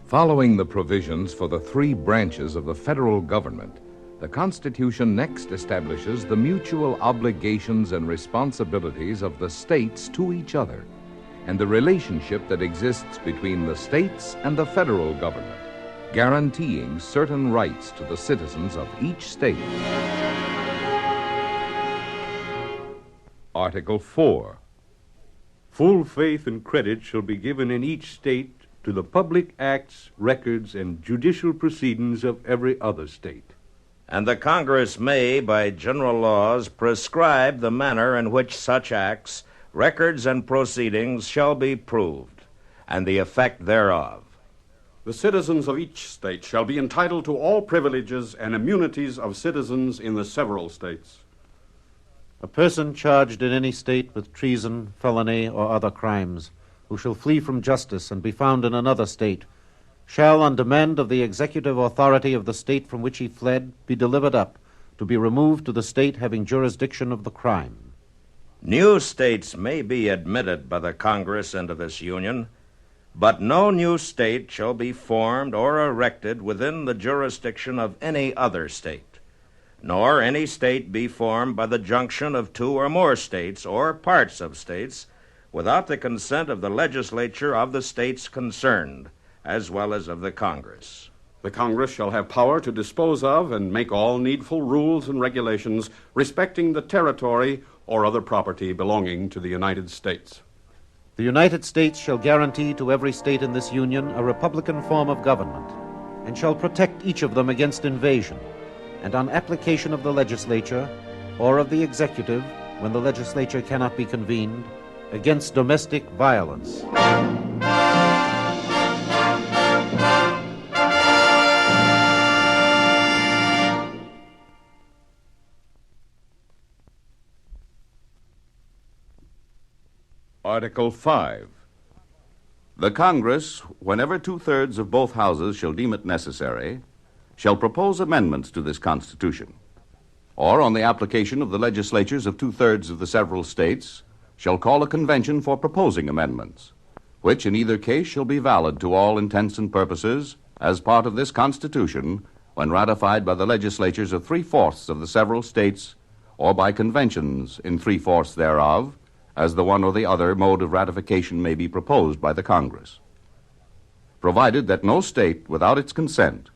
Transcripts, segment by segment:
Following the provisions for the three branches of the federal government, the Constitution next establishes the mutual obligations and responsibilities of the states to each other, and the relationship that exists between the states and the federal government, guaranteeing certain rights to the citizens of each state. Article 4. Full faith and credit shall be given in each state to the public acts, records, and judicial proceedings of every other state. And the Congress may, by general laws, prescribe the manner in which such acts, records, and proceedings shall be proved, and the effect thereof. The citizens of each state shall be entitled to all privileges and immunities of citizens in the several states. A person charged in any state with treason, felony, or other crimes, who shall flee from justice and be found in another state, shall, on demand of the executive authority of the state from which he fled, be delivered up, to be removed to the state having jurisdiction of the crime. New states may be admitted by the Congress into this Union, but no new state shall be formed or erected within the jurisdiction of any other state, nor any state be formed by the junction of two or more states or parts of states without the consent of the legislature of the states concerned, as well as of the Congress. The Congress shall have power to dispose of and make all needful rules and regulations respecting the territory or other property belonging to the United States. The United States shall guarantee to every state in this Union a republican form of government, and shall protect each of them against invasion, and on application of the legislature, or of the executive, when the legislature cannot be convened, against domestic violence. Article 5. The Congress, whenever two-thirds of both houses shall deem it necessary, shall propose amendments to this Constitution, or on the application of the legislatures of two-thirds of the several states, shall call a convention for proposing amendments, which in either case shall be valid to all intents and purposes as part of this Constitution when ratified by the legislatures of three-fourths of the several states, or by conventions in three-fourths thereof, as the one or the other mode of ratification may be proposed by the Congress, provided that no state, without its consent,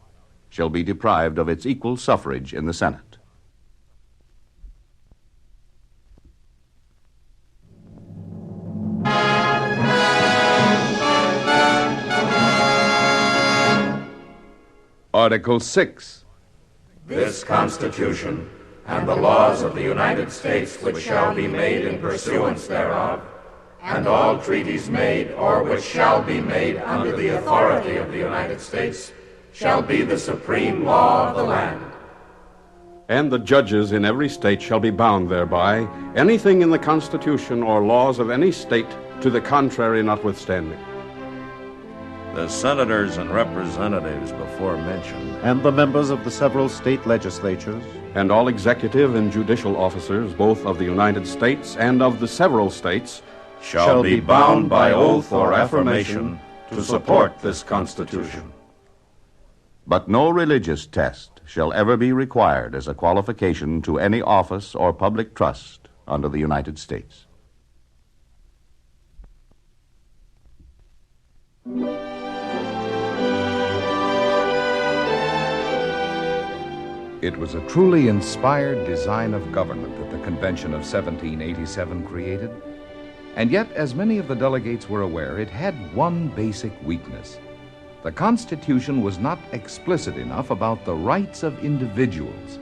shall be deprived of its equal suffrage in the Senate. Article 6. This Constitution and the laws of the United States which shall be made in pursuance thereof, and all treaties made or which shall be made under the authority of the United States, shall be the supreme law of the land. And the judges in every state shall be bound thereby, anything in the Constitution or laws of any state to the contrary notwithstanding. The senators and representatives before mentioned, And the members of the several state legislatures, And all executive and judicial officers, both of the United States and of the several states, shall be bound by oath or affirmation to support this Constitution. But no religious test shall ever be required as a qualification to any office or public trust under the United States. It was a truly inspired design of government that the Convention of 1787 created. And yet, as many of the delegates were aware, it had one basic weakness. The Constitution was not explicit enough about the rights of individuals.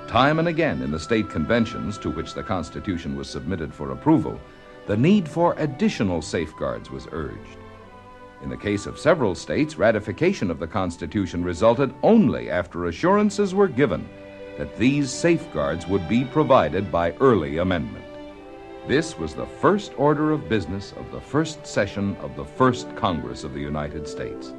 Time and again in the state conventions to which the Constitution was submitted for approval, the need for additional safeguards was urged. In the case of several states, ratification of the Constitution resulted only after assurances were given that these safeguards would be provided by early amendment. This was the first order of business of the first session of the First Congress of the United States.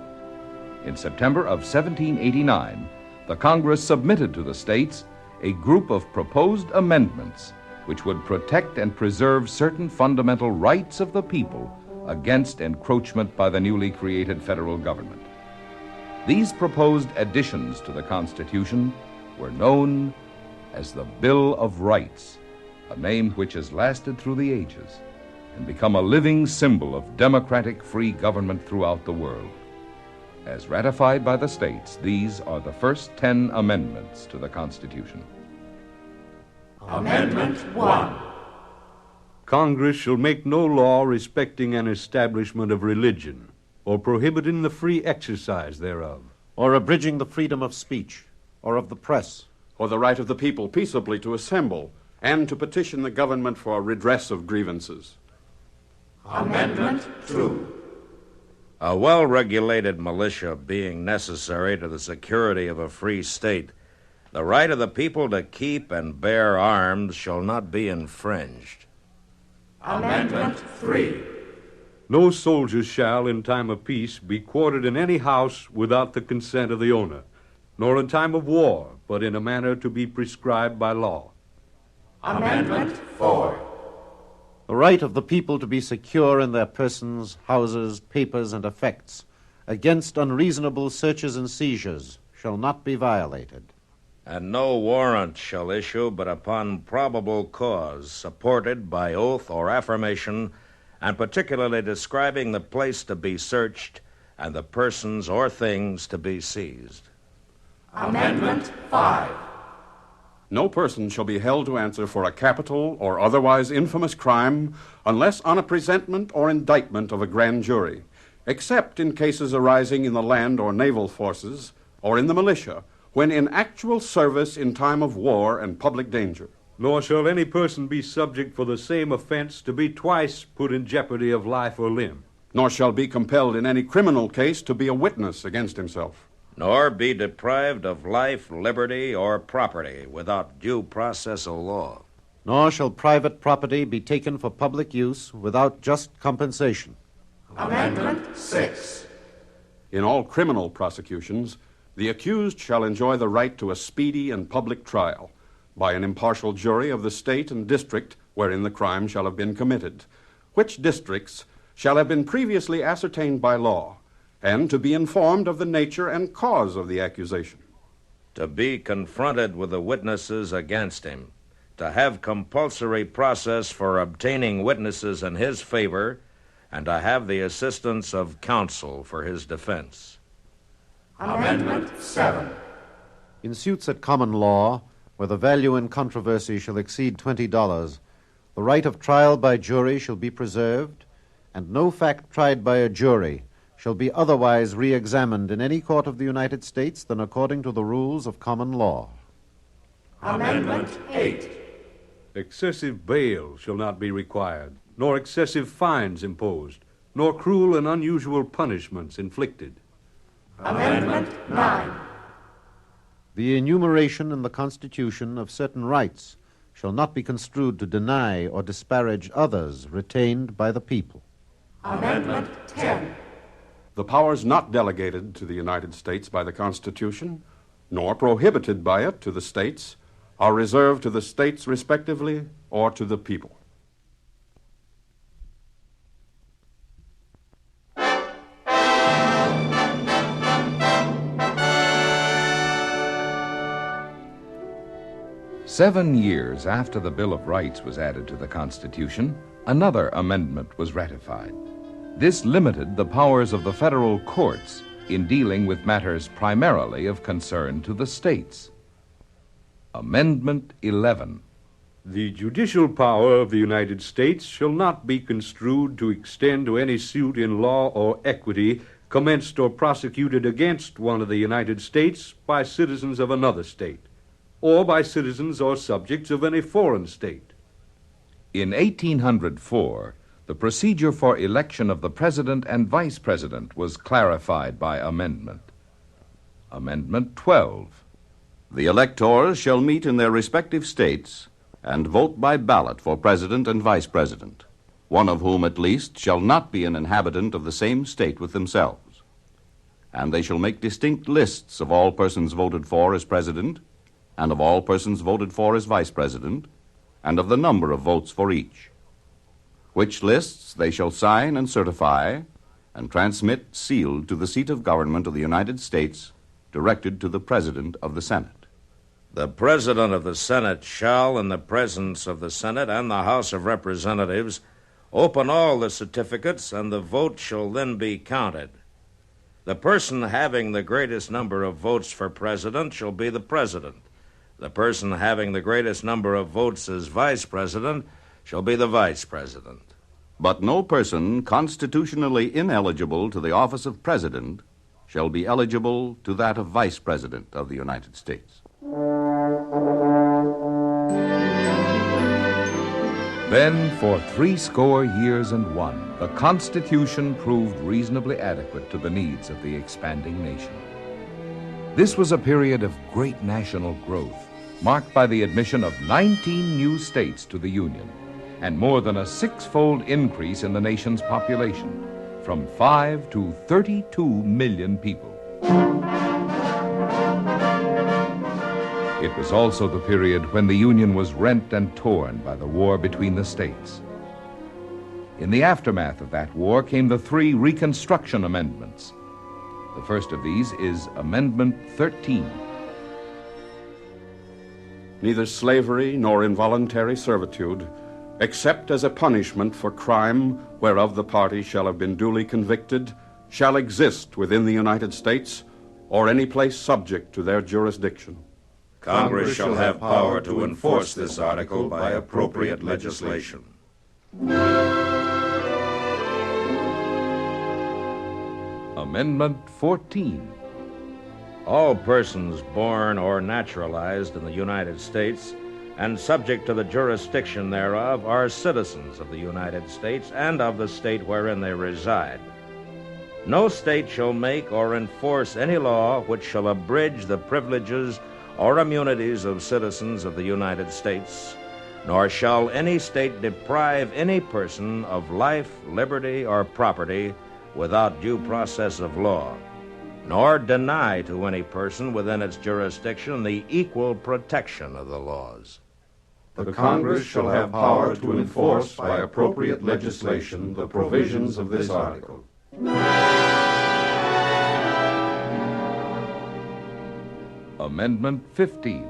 In September of 1789, the Congress submitted to the states a group of proposed amendments which would protect and preserve certain fundamental rights of the people against encroachment by the newly created federal government. These proposed additions to the Constitution were known as the Bill of Rights, a name which has lasted through the ages and become a living symbol of democratic free government throughout the world. As ratified by the states, these are the first 10 amendments to the Constitution. Amendment 1. Congress shall make no law respecting an establishment of religion, or prohibiting the free exercise thereof, or abridging the freedom of speech, or of the press, or the right of the people peaceably to assemble and to petition the government for redress of grievances. Amendment 2. A well-regulated militia being necessary to the security of a free state, the right of the people to keep and bear arms shall not be infringed. Amendment 3. No soldier shall, in time of peace, be quartered in any house without the consent of the owner, nor in time of war, but in a manner to be prescribed by law. Amendment 4. the right of the people to be secure in their persons, houses, papers, and effects against unreasonable searches and seizures shall not be violated. And no warrant shall issue but upon probable cause, supported by oath or affirmation, and particularly describing the place to be searched and the persons or things to be seized. Amendment 5. No person shall be held to answer for a capital or otherwise infamous crime unless on a presentment or indictment of a grand jury, except in cases arising in the land or naval forces or in the militia, when in actual service in time of war and public danger. Nor shall any person be subject for the same offense to be twice put in jeopardy of life or limb. Nor shall be compelled in any criminal case to be a witness against himself. Nor be deprived of life, liberty, or property without due process of law. Nor shall private property be taken for public use without just compensation. Amendment 6. In all criminal prosecutions, the accused shall enjoy the right to a speedy and public trial by an impartial jury of the state and district wherein the crime shall have been committed, which districts shall have been previously ascertained by law, and to be informed of the nature and cause of the accusation. To be confronted with the witnesses against him, to have compulsory process for obtaining witnesses in his favor, and to have the assistance of counsel for his defense. Amendment 7. In suits at common law, where the value in controversy shall exceed $20, the right of trial by jury shall be preserved, and no fact tried by a jury shall be otherwise re-examined in any court of the United States than according to the rules of common law. Amendment 8. Excessive bail shall not be required, nor excessive fines imposed, nor cruel and unusual punishments inflicted. Amendment 9. The enumeration in the Constitution of certain rights shall not be construed to deny or disparage others retained by the people. Amendment 10. The powers not delegated to the United States by the Constitution, nor prohibited by it to the states, are reserved to the states respectively or to the people. Seven years after the Bill of Rights was added to the Constitution, another amendment was ratified. This limited the powers of the federal courts in dealing with matters primarily of concern to the states. Amendment 11. The judicial power of the United States shall not be construed to extend to any suit in law or equity commenced or prosecuted against one of the United States by citizens of another state, or by citizens or subjects of any foreign state. In 1804, the procedure for election of the President and Vice President was clarified by amendment. Amendment 12. The electors shall meet in their respective states and vote by ballot for President and Vice President, one of whom at least shall not be an inhabitant of the same state with themselves. And they shall make distinct lists of all persons voted for as President, and of all persons voted for as Vice President, and of the number of votes for each, which lists they shall sign and certify, and transmit sealed to the seat of government of the United States, directed to the President of the Senate. The President of the Senate shall, in the presence of the Senate and the House of Representatives, open all the certificates, and the vote shall then be counted. The person having the greatest number of votes for president shall be the president. The person having the greatest number of votes as vice president shall be the vice president. But no person constitutionally ineligible to the office of president shall be eligible to that of vice president of the United States. Then, for 80 years and 1, the Constitution proved reasonably adequate to the needs of the expanding nation. This was a period of great national growth, marked by the admission of 19 new states to the Union, and more than a 6-fold increase in the nation's population, from 5 to 32 million people. It was also the period when the Union was rent and torn by the war between the states. In the aftermath of that war came the 3 Reconstruction Amendments. The first of these is Amendment 13. Neither slavery nor involuntary servitude, except as a punishment for crime whereof the party shall have been duly convicted, shall exist within the United States or any place subject to their jurisdiction. Congress shall have power to enforce this article by appropriate legislation. Amendment 14. All persons born or naturalized in the United States and subject to the jurisdiction thereof are citizens of the United States and of the state wherein they reside. No state shall make or enforce any law which shall abridge the privileges or immunities of citizens of the United States, nor shall any state deprive any person of life, liberty, or property without due process of law, nor deny to any person within its jurisdiction the equal protection of the laws. The Congress shall have power to enforce by appropriate legislation the provisions of this article. Amendment 15.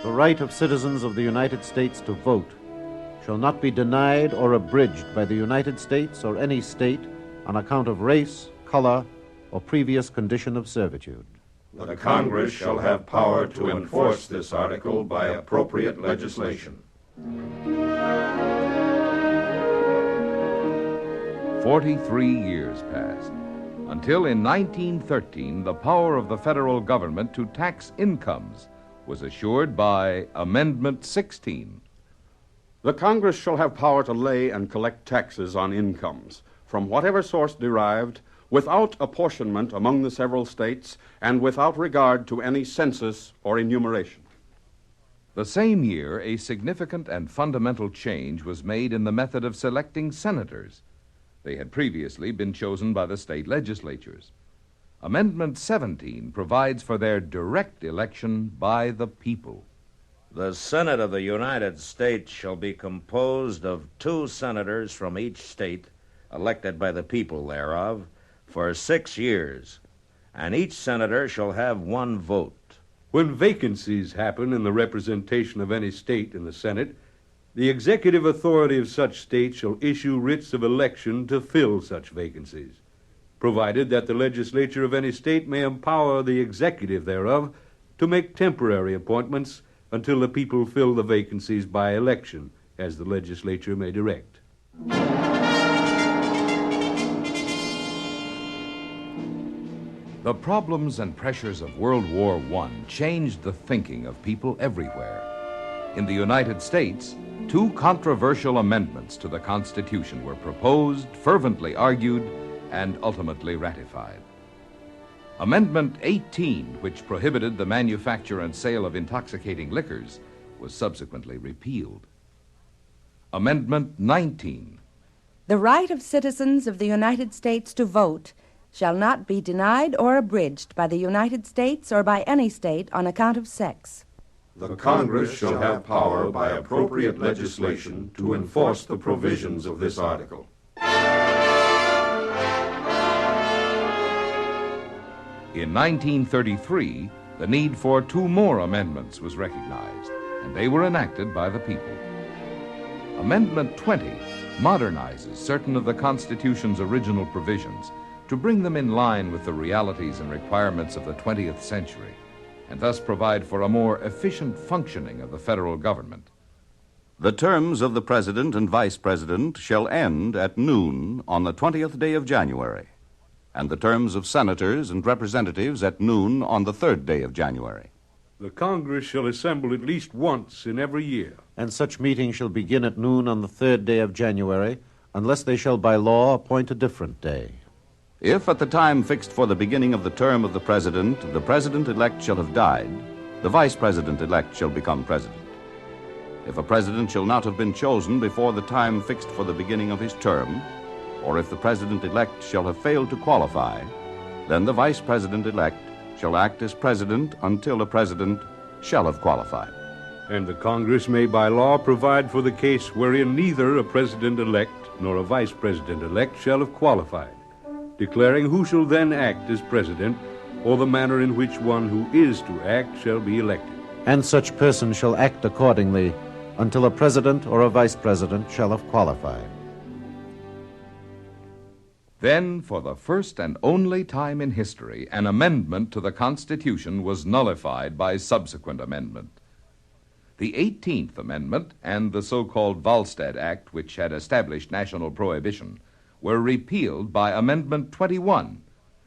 The right of citizens of the United States to vote shall not be denied or abridged by the United States or any state on account of race, color, or previous condition of servitude. The Congress shall have power to enforce this article by appropriate legislation. 43 years passed, until in 1913 the power of the federal government to tax incomes was assured by Amendment 16. The Congress shall have power to lay and collect taxes on incomes, from whatever source derived, without apportionment among the several states, and without regard to any census or enumeration. The same year, a significant and fundamental change was made in the method of selecting senators. They had previously been chosen by the state legislatures. Amendment 17 provides for their direct election by the people. The Senate of the United States shall be composed of 2 senators from each state, elected by the people thereof, for 6 years, and each senator shall have 1 vote. When vacancies happen in the representation of any state in the Senate, the executive authority of such state shall issue writs of election to fill such vacancies, provided that the legislature of any state may empower the executive thereof to make temporary appointments until the people fill the vacancies by election, as the legislature may direct. The problems and pressures of World War I changed the thinking of people everywhere. In the United States, 2 controversial amendments to the Constitution were proposed, fervently argued, and ultimately ratified. Amendment 18, which prohibited the manufacture and sale of intoxicating liquors, was subsequently repealed. Amendment 19. The right of citizens of the United States to vote shall not be denied or abridged by the United States or by any state on account of sex. The Congress shall have power by appropriate legislation to enforce the provisions of this article. In 1933, the need for 2 more amendments was recognized, and they were enacted by the people. Amendment 20 modernizes certain of the Constitution's original provisions to bring them in line with the realities and requirements of the 20th century, and thus provide for a more efficient functioning of the federal government. The terms of the President and Vice President shall end at noon on the 20th day of January, and the terms of Senators and Representatives at noon on the 3rd day of January. The Congress shall assemble at least once in every year. And such meeting shall begin at noon on the 3rd day of January, unless they shall by law appoint a different day. If at the time fixed for the beginning of the term of the President-elect shall have died, the Vice President-elect shall become President. If a President shall not have been chosen before the time fixed for the beginning of his term, or if the President-elect shall have failed to qualify, then the Vice President-elect shall act as President until a President shall have qualified. And the Congress may by law provide for the case wherein neither a President-elect nor a Vice President-elect shall have qualified, declaring who shall then act as President, or the manner in which one who is to act shall be elected. And such person shall act accordingly until a President or a Vice President shall have qualified. Then, for the first and only time in history, an amendment to the Constitution was nullified by subsequent amendment. The 18th Amendment and the so-called Volstead Act, which had established national prohibition, were repealed by Amendment 21,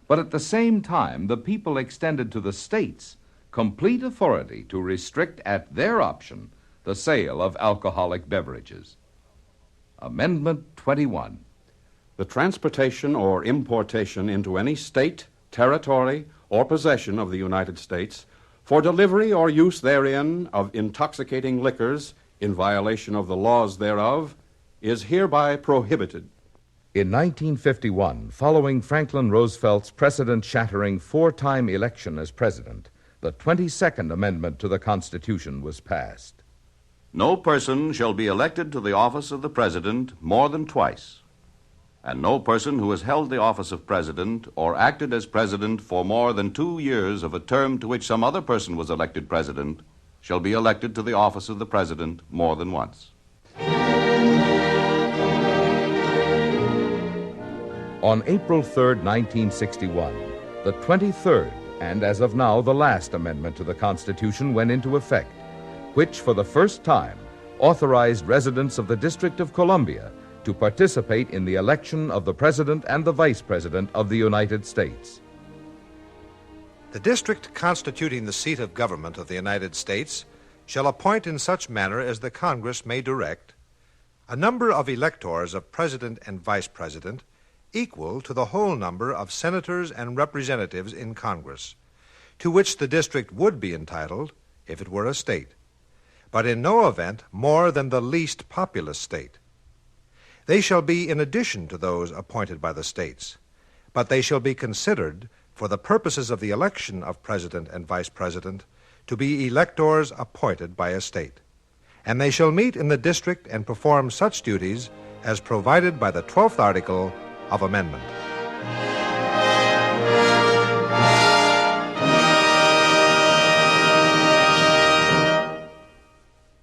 but at the same time the people extended to the states complete authority to restrict at their option the sale of alcoholic beverages. Amendment 21. The transportation or importation into any state, territory, or possession of the United States for delivery or use therein of intoxicating liquors in violation of the laws thereof is hereby prohibited. In 1951, following Franklin Roosevelt's precedent-shattering 4-time election as president, the 22nd Amendment to the Constitution was passed. No person shall be elected to the office of the President more than twice, and no person who has held the office of President or acted as President for more than 2 years of a term to which some other person was elected President shall be elected to the office of the President more than once. On April 3, 1961, the 23rd, and as of now the last amendment to the Constitution went into effect, which for the first time authorized residents of the District of Columbia to participate in the election of the President and the Vice President of the United States. The district constituting the seat of government of the United States shall appoint in such manner as the Congress may direct a number of electors of President and Vice President equal to the whole number of senators and representatives in Congress, to which the district would be entitled if it were a state, but in no event more than the least populous state. They shall be in addition to those appointed by the states, but they shall be considered, for the purposes of the election of President and Vice President, to be electors appointed by a state. And they shall meet in the district and perform such duties as provided by the 12th article of amendment.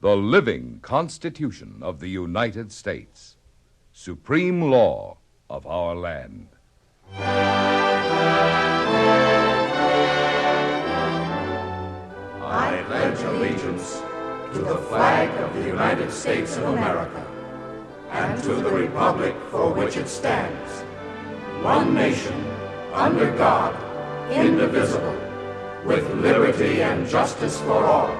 The living Constitution of the United States, supreme law of our land. I pledge allegiance to the flag of the United States of America and to the republic for which it stands, one nation, under God, indivisible, with liberty and justice for all.